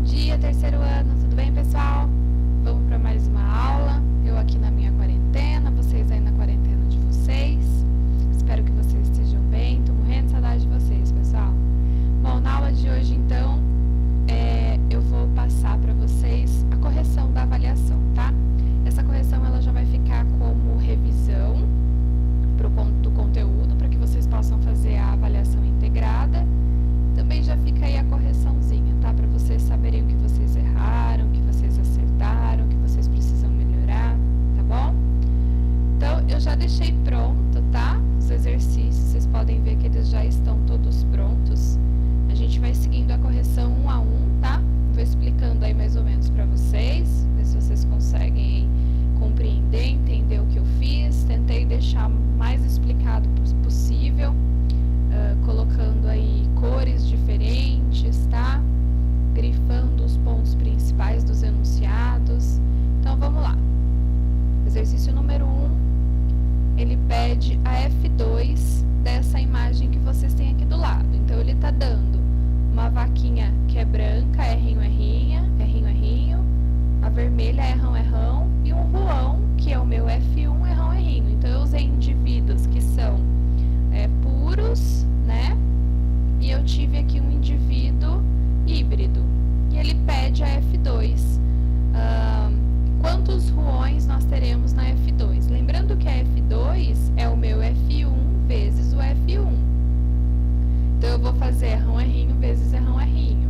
dia, terceiro ano, tudo bem, pessoal? Vamos para mais uma aula. Eu aqui na minha quarentena, vocês aí na quarentena de vocês. Espero que vocês estejam bem. Tô morrendo de saudade de vocês, pessoal. Bom, na aula de hoje, então, eu vou passar para vocês a correção da avaliação, tá? Essa correção ela já vai ficar como revisão do conteúdo para que vocês possam fazer a avaliação integrada. Também já fica aí a correçãozinha, tá? Para vocês saberem o que vocês erraram, o que vocês acertaram, o que vocês precisam melhorar, tá bom? Então, eu já deixei pronto, tá? Os exercícios, vocês podem ver que eles já estão todos prontos. A gente vai seguindo a correção um a um, tá? Vou explicando aí mais ou menos para vocês, ver se vocês conseguem aí compreender, entender o que eu fiz. Tentei deixar mais explicado possível. Colocando aí cores diferentes, tá? Grifando os pontos principais dos enunciados. Então, vamos lá. Exercício número 1, ele pede a F2 dessa imagem que vocês têm aqui do lado. Então, ele está dando uma vaquinha que é branca, errinho, errinha, errinho, errinho. A vermelha, errão, errão. E um ruão, que é o meu F1, errão, errinho. Então, eu usei indivíduos que são puros, né? E eu tive aqui um indivíduo híbrido. E ele pede a F2. Quantos ruões nós teremos na F2? Lembrando que a F2 é o meu F1 vezes o F1. Então, eu vou fazer errão, errinho vezes errão, errinho.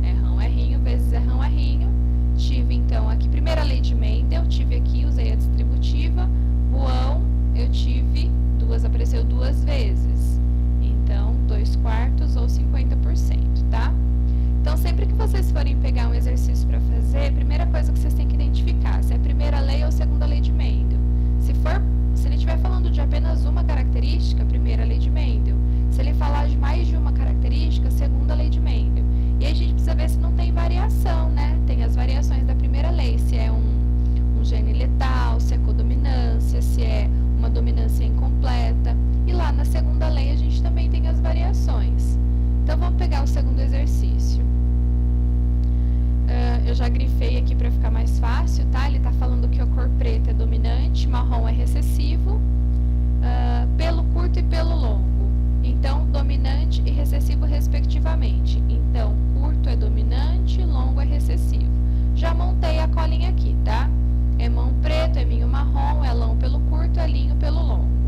Errão, errinho vezes errão, errinho. Tive, então, aqui, primeira lei de Mendel, tive aqui, usei a distributiva. Ruão, eu tive apareceu duas vezes. Então, 2/4 ou 50%, tá? Então, sempre que vocês forem pegar um exercício para fazer, a primeira coisa que vocês têm que identificar se é a primeira lei ou a segunda lei de Mendel. Se ele estiver falando de apenas uma característica, primeira lei de Mendel. Se ele falar de mais de uma característica, segunda lei de Mendel. E aí a gente precisa ver se não tem variação, né? Tem as variações da primeira lei, se é um gene letal, se é codominância, se é uma dominância incompleta. E lá na segunda lei a gente também tem as variações. Então, vamos pegar o segundo exercício. Eu já grifei aqui para ficar mais fácil, tá? Ele está falando que a cor preta é dominante, marrom é recessivo, pelo curto e pelo longo. Então, dominante e recessivo respectivamente. Então, curto é dominante, longo é recessivo. Já montei a colinha aqui, tá? É mão preto, é minho marrom, é lão pelo curto, é linho pelo longo.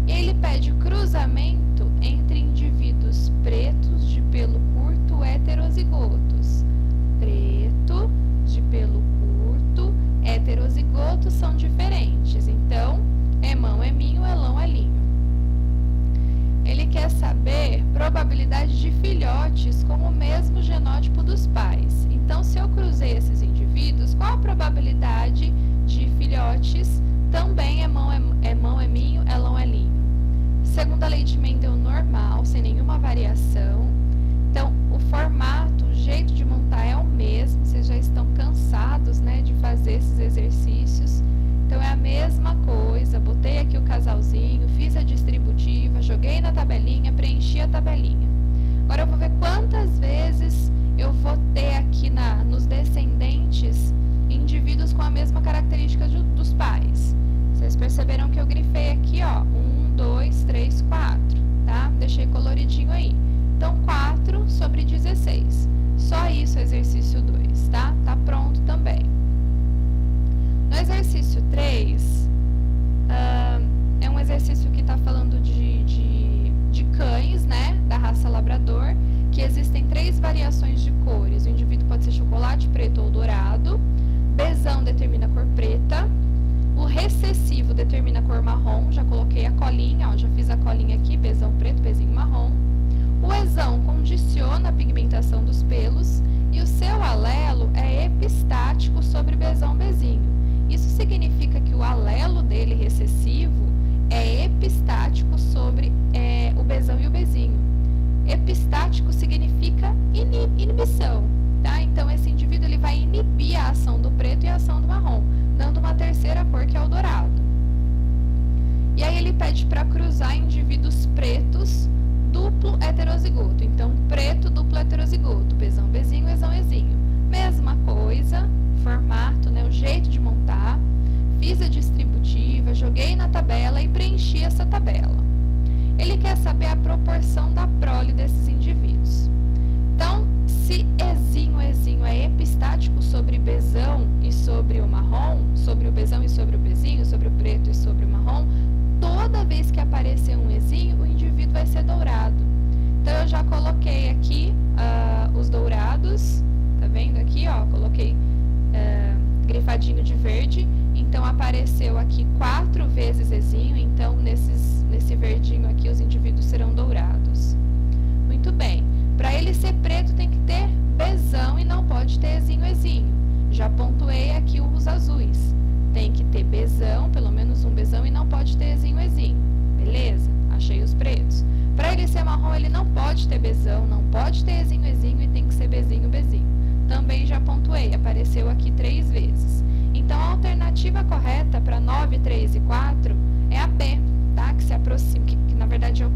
E ele pede cruzamento entre indivíduos pretos de pelo curto heterozigotos. Preto de pelo curto, heterozigotos são diferentes. Então, é mão é minho, é lão é linho. Ele quer saber probabilidade de filhotes com o mesmo genótipo dos pais. Então, se eu cruzei esses indivíduos, qual a probabilidade de filhotes também é mão é minho, é lão é linho? Segundo a lei de Mendel normal, sem nenhuma variação. Então, o formato, o jeito de montar é o mesmo. Vocês já estão cansados, né, de fazer esses exercícios. Então, é a mesma coisa. Botei aqui o casalzinho, fiz a distributiva, joguei na tabelinha, preenchi a tabelinha. Agora, eu vou ver quantas vezes eu vou ter aqui nos descendentes indivíduos com a mesma característica dos pais. Vocês perceberam que eu grifei aqui, ó, 1, 2, 3, 4, tá? Deixei coloridinho aí. Então, 4 sobre 16. Só isso, exercício 2, tá? Tá pronto também. No exercício 3, é um exercício que está falando de cães, né? Da raça labrador, que existem 3 variações de cores. O indivíduo pode ser chocolate, preto ou dourado. Bezão determina a cor preta. O recessivo determina a cor marrom. Já coloquei a colinha, ó, já fiz a colinha aqui, bezão preto, bezinho marrom. O exão condiciona a pigmentação dos pelos. E o seu alelo é epistático sobre bezão, bezinho. Isso significa que o alelo dele recessivo é epistático sobre o bezão e o bezinho. Epistático significa inibição, tá? Então, esse indivíduo ele vai inibir a ação do preto e a ação do marrom, dando uma terceira cor, que é o dourado. E aí ele pede para cruzar indivíduos pretos duplo heterozigoto. Então, preto duplo heterozigoto, bezão, bezinho, exão, ezinho. fiz a distributiva, joguei na tabela e preenchi essa tabela. Ele quer saber a proporção da prole desses indivíduos. Então, se Ezinho é epistático sobre Bzão e sobre o marrom, sobre o Bzão e sobre o Bzinho, sobre o preto e sobre o marrom, toda vez que aparecer um Ezinho, o indivíduo vai ser dourado. Então, eu já coloquei aqui os dourados, tá vendo aqui, ó, coloquei grifadinho de verde, então apareceu aqui 4 vezes Ezinho, então nesse verdinho aqui os indivíduos serão dourados. Muito bem, para ele ser preto tem que ter Bzão e não pode ter Ezinho. Já pontuei aqui os azuis, tem que ter Bzão, pelo menos um Bzão e não pode ter Ezinho. Beleza? Achei os pretos. Para ele ser marrom ele não pode ter Bzão, não pode ter Ezinho e tem que ser Bzinho. Também já pontuei, apareceu aqui 3 vezes. Então, a alternativa correta para 9, 3 e 4 é a B, tá? Que se aproxima, que na verdade é o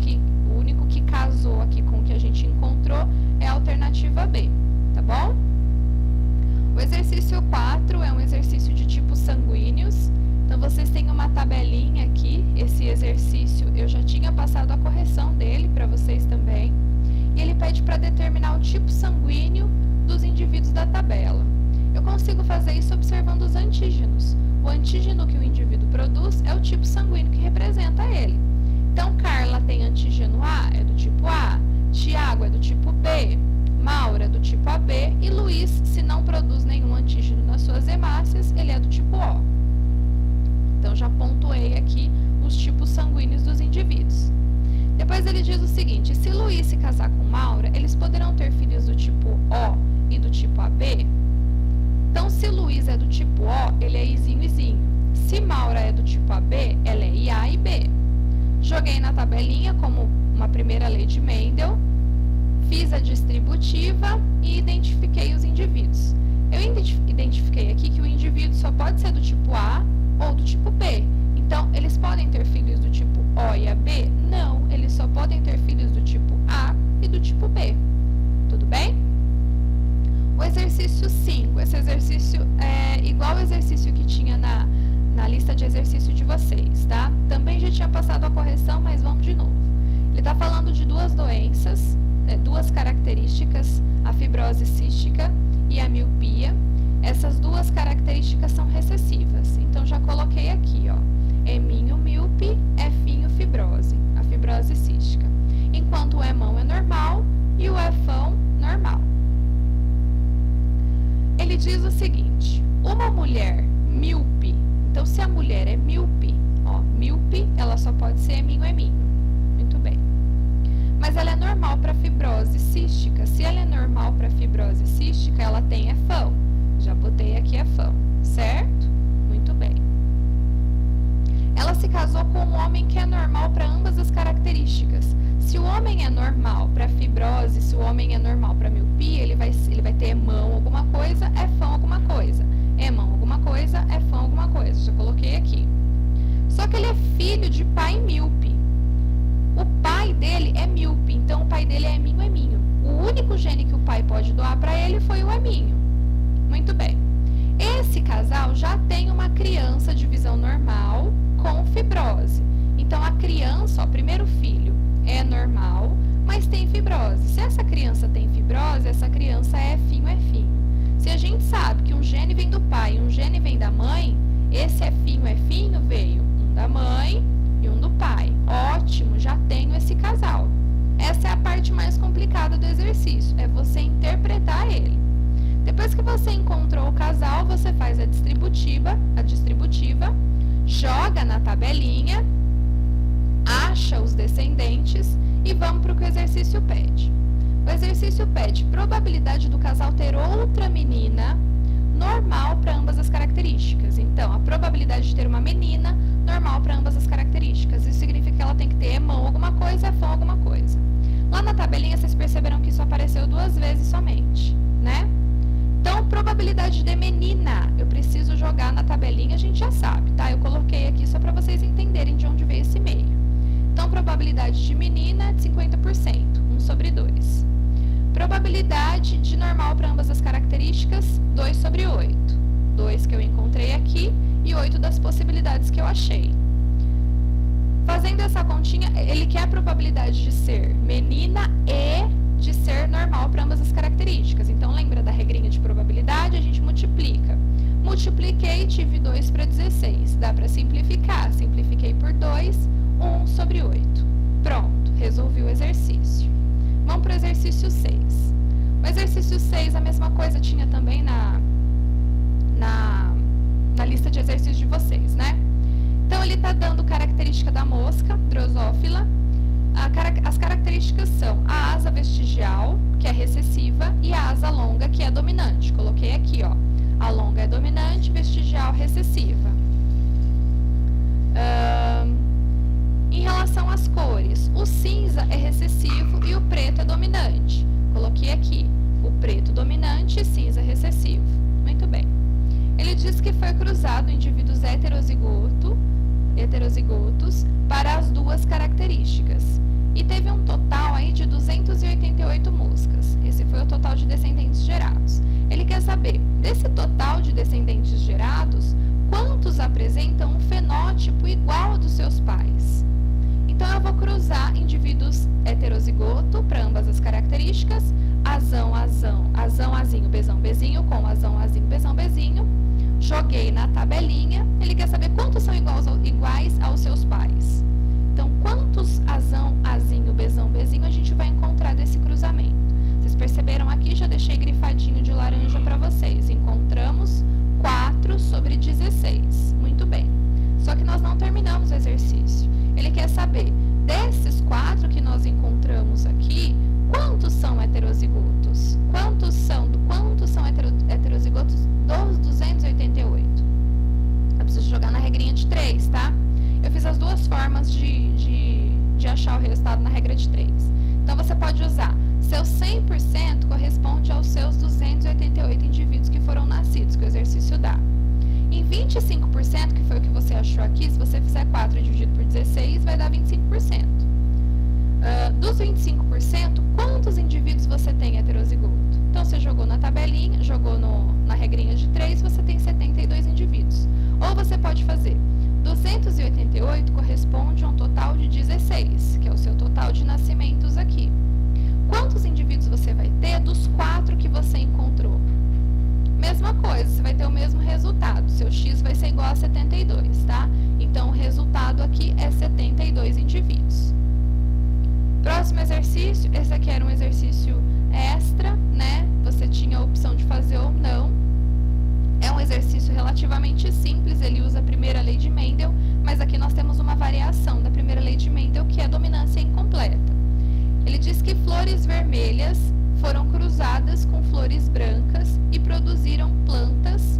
único que casou aqui com o que a gente encontrou, é a alternativa B, tá bom? O exercício 4 é um exercício de tipos sanguíneos. Então, vocês têm uma tabelinha aqui. Esse exercício eu já tinha passado a correção dele para vocês também. E ele pede para determinar o tipo sanguíneo dos indivíduos da tabela. Eu consigo fazer isso observando os antígenos. O antígeno que o indivíduo produz é o tipo sanguíneo que representa ele. Então, Carla tem antígeno A, é do tipo A. Tiago é do tipo B. Maura é do tipo AB. E Luiz, se não produz nenhum antígeno nas suas hemácias, ele é do tipo O. Então, já pontuei aqui os tipos sanguíneos dos indivíduos. Depois ele diz o seguinte: se Luiz se casar com Maura, eles poderão ter filhos do tipo O e do tipo AB? Então, se Luiz é do tipo O, ele é Izinho. Se Maura é do tipo AB, ela é IA e B. Joguei na tabelinha como uma primeira lei de Mendel, fiz a distributiva e identifiquei os indivíduos. Eu identifiquei aqui que o indivíduo só pode ser do tipo A ou do tipo B. Então, eles podem ter filhos do tipo O e AB? Não, eles só podem ter filhos do tipo A e do tipo B. Tudo bem? O exercício 5. Esse exercício é igual ao exercício que tinha na lista de exercício de vocês, tá? Também já tinha passado a correção, mas vamos de novo. Ele está falando de 2 doenças, 2 características, a fibrose cística e a miopia. Essas 2 características são recessivas. Então, já coloquei aqui, ó. Eminho míope, Finho fibrose, a fibrose cística. Enquanto o Emão é normal e o Fão normal. Ele diz o seguinte: uma mulher míope, então se a mulher é míope, ó, míope, ela só pode ser Eminho. Muito bem. Mas ela é normal para fibrose cística. Se ela é normal para fibrose cística, ela tem Fão. Já botei aqui Fão, certo? Muito bem. Ela se casou com um homem que é normal para ambas as características. Se o homem é normal para fibrose, se o homem é normal para miopia, ele vai ter Emão alguma coisa, Fão alguma coisa. Emão alguma coisa, Fão alguma coisa. Já coloquei aqui. Só que ele é filho de pai míope. O pai dele é míope, então o pai dele é Eminho. O único gene que o pai pode doar para ele foi o Eminho. Muito bem. Esse casal já tem uma criança de visão normal com fibrose. Então, a criança, ó, primeiro filho, é normal, mas tem fibrose. Se essa criança tem fibrose, essa criança é Finho. Se a gente sabe que um gene vem do pai e um gene vem da mãe, esse Finho veio um da mãe e um do pai. Ótimo, já tenho esse casal. Essa é a parte mais complicada do exercício, é você interpretar ele. Depois que você encontrou o casal, você faz a distributiva, joga na tabelinha, acha os descendentes e vamos para o que o exercício pede. O exercício pede probabilidade do casal ter outra menina normal para ambas as características. Então, a probabilidade de ter uma menina normal para ambas as características. Isso significa que ela tem que ter Emão alguma coisa, Fão alguma coisa. Lá na tabelinha, vocês perceberam que isso apareceu 2 vezes somente, né? Então, probabilidade de menina, eu preciso jogar na tabelinha, a gente já sabe, tá? Eu coloquei aqui só para vocês entenderem de onde veio esse meio. Então, probabilidade de menina é de 50%, 1/2. Probabilidade de normal para ambas as características, 2/8. 2 que eu encontrei aqui e 8 das possibilidades que eu achei. Fazendo essa continha, ele quer a probabilidade de ser menina e de ser normal para ambas as características. Então, lembra da regrinha de probabilidade? A gente multiplica. Multipliquei e tive 2 para 16. Dá para simplificar. Simplifiquei por 2, 1 sobre 8. Pronto, resolvi o exercício. Vamos para o exercício 6. O exercício 6, a mesma coisa, tinha também na lista de exercícios de vocês, né? Então, ele está dando característica da mosca, drosófila. As características são a asa vestigial, que é recessiva, e a asa longa, que é dominante. Coloquei aqui, ó. A longa é dominante, vestigial recessiva. Em relação às cores, o cinza é recessivo e o preto é dominante. Coloquei aqui, o preto dominante e cinza recessivo. Muito bem. Ele diz que foi cruzado indivíduos heterozigotos para as duas características. E teve um total aí de 288 moscas. Esse foi o total de descendentes gerados. Ele quer saber, desse total de descendentes gerados, quantos apresentam um fenótipo igual ao dos seus pais? Então, eu vou cruzar indivíduos heterozigoto para ambas as características, azão, azinho, bezinho, com azão, azinho, bezinho. Joguei na tabelinha. Ele quer saber quantos são iguais aos seus pais. Então, quantos azão, azinho, bezinho a gente vai encontrar desse cruzamento? Vocês perceberam aqui, já deixei grifadinho de laranja para vocês. Encontramos 4 sobre 16. Muito bem. Só que nós não terminamos o exercício. Ele quer saber, desses 4 que nós encontramos aqui, quantos são heterozigotos? Quantos são heterozigotos dos 288? Eu preciso jogar na regrinha de 3, tá? Eu fiz as duas formas de achar o resultado na regra de 3. Então, você pode usar seu 100% corresponde aos seus 288 indivíduos que foram nascidos, que o exercício dá. Em 25%, que foi o que você achou aqui, se você fizer 4 dividido por 16, vai dar 25%. Dos 25%, quantos indivíduos você tem heterozigoto? Então, você jogou na tabelinha, jogou na regrinha de 3, você tem 72 indivíduos. Ou você pode fazer 288 corresponde a um total de 16, que é o seu total de nascimentos aqui. Quantos indivíduos você vai ter dos 4 que você encontrou? Mesma coisa, você vai ter o mesmo resultado. Seu x vai ser igual a 72, tá? Então, o resultado aqui é 72 indivíduos. Próximo exercício, esse aqui era um exercício extra, né? Você tinha a opção de fazer ou não. É um exercício relativamente simples, ele usa a primeira lei de Mendel, mas aqui nós temos uma variação da primeira lei de Mendel, que é a dominância incompleta. Ele diz que flores vermelhas foram cruzadas com flores brancas e produziram plantas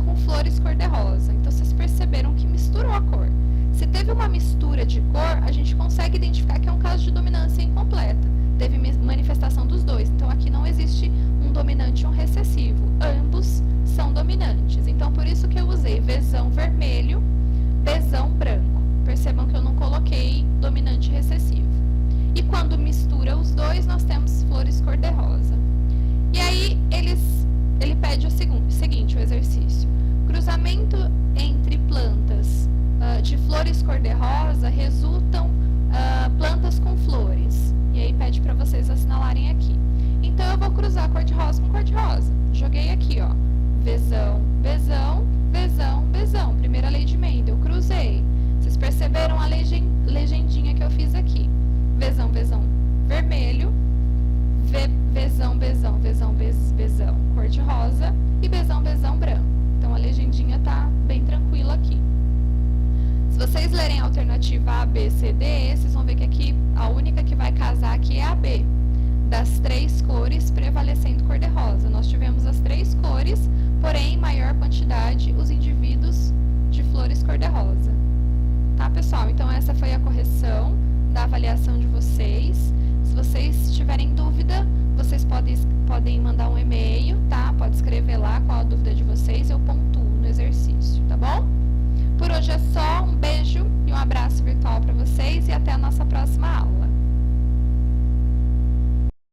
com flores cor-de-rosa. Então, vocês perceberam que misturou a cor. Se teve uma mistura de cor, a gente consegue identificar que é um caso de dominância incompleta. Teve manifestação dos dois. Então, aqui não existe um dominante e um recessivo. Ambos são dominantes. Então, por isso que eu usei Vzão vermelho, Bzão branco. Percebam que eu não coloquei dominante e recessivo. E quando mistura os dois, nós temos flores cor-de-rosa. E aí, ele pede o seguinte, o exercício. Cruzamento entre plantas de flores cor-de-rosa resultam plantas com flores. E aí pede para vocês assinalarem aqui. Então, eu vou cruzar cor-de-rosa com cor-de-rosa. Joguei aqui, ó. Vzão, Bzão, Bzão, Bzão. Primeira lei de Mendel. Cruzei. Vocês perceberam a legendinha que eu fiz aqui. Vzão, Bzão, vermelho. Vzão, Bzão, Vzão, Bzão, cor-de-rosa. E Bzão, Bzão, branco. Então, a legendinha tá bem tranquila aqui. Se vocês lerem a alternativa A, B, C, D, vocês vão ver que aqui a única que vai casar aqui é a B. Das 3 cores prevalecendo cor-de-rosa. Nós tivemos as 3 cores, porém, em maior quantidade, os indivíduos de flores cor-de-rosa. Tá, pessoal? Então, essa foi a correção da avaliação de vocês. Se vocês tiverem dúvida, vocês podem mandar um e-mail, tá? Pode escrever lá qual a dúvida de vocês, eu pontuo no exercício, tá bom? Por hoje é só, um beijo e um abraço virtual para vocês e até a nossa próxima aula.